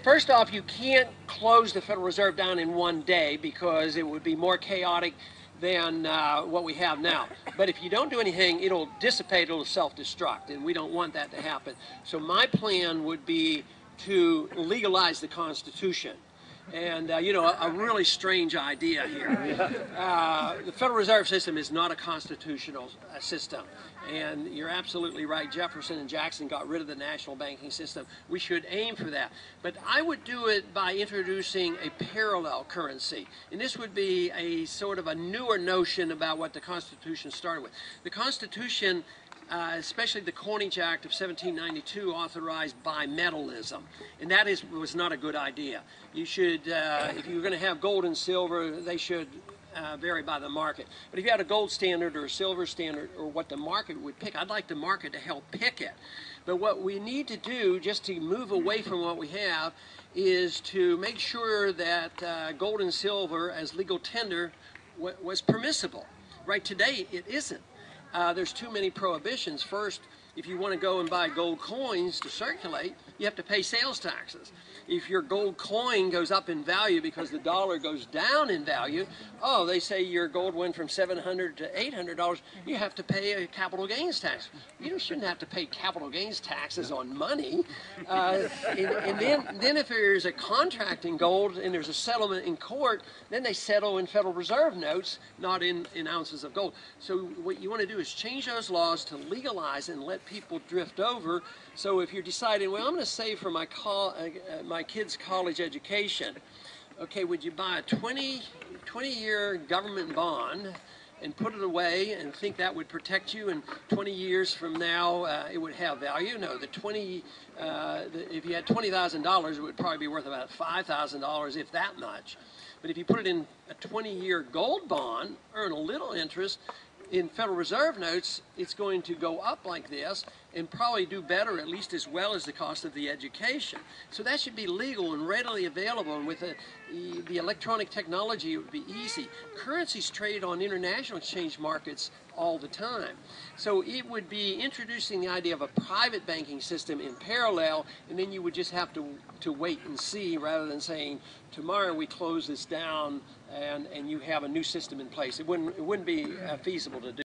First off, you can't close the Federal Reserve down in one day because it would be more chaotic than what we have now. But if you don't do anything, it'll dissipate, it'll self-destruct, and we don't want that to happen. So my plan would be to legalize the Constitution. And, you know, a really strange idea here. The Federal Reserve System is not a constitutional system. And you're absolutely right. Jefferson and Jackson got rid of the national banking system. We should aim for that. But I would do it by introducing a parallel currency. And this would be a sort of a newer notion about what the Constitution started with. The Constitution, especially the Coinage Act of 1792, authorized bimetallism, and that was not a good idea. You should, if you're going to have gold and silver, they should vary by the market. But if you had a gold standard or a silver standard, or what the market would pick, I'd like the market to help pick it. But what we need to do, just to move away from what we have, is to make sure that gold and silver as legal tender was permissible. Right today, it isn't. There's too many prohibitions. First, if you want to go and buy gold coins to circulate, you have to pay sales taxes. If your gold coin goes up in value because the dollar goes down in value, oh, they say your gold went from $700 to $800, you have to pay a capital gains tax. You shouldn't have to pay capital gains taxes on money. And then if there's a contract in gold and there's a settlement in court, then they settle in Federal Reserve notes, not in ounces of gold. So what you want to do is change those laws to legalize and let people drift over. So if you're deciding, well, I'm going to save for my kids' college education, okay, would you buy a 20-year government bond and put it away and think that would protect you, and 20 years from now it would have value? No, if you had $20,000, it would probably be worth about $5,000, if that much. But if you put it in a 20-year gold bond, earn a little interest, in Federal Reserve notes, it's going to go up like this and probably do better, at least as well as the cost of the education. So that should be legal and readily available, and with the electronic technology, it would be easy. Currencies trade on international exchange markets all the time. So it would be introducing the idea of a private banking system in parallel, and then you would just have to wait and see, rather than saying, tomorrow we close this down and you have a new system in place. It wouldn't be feasible to do.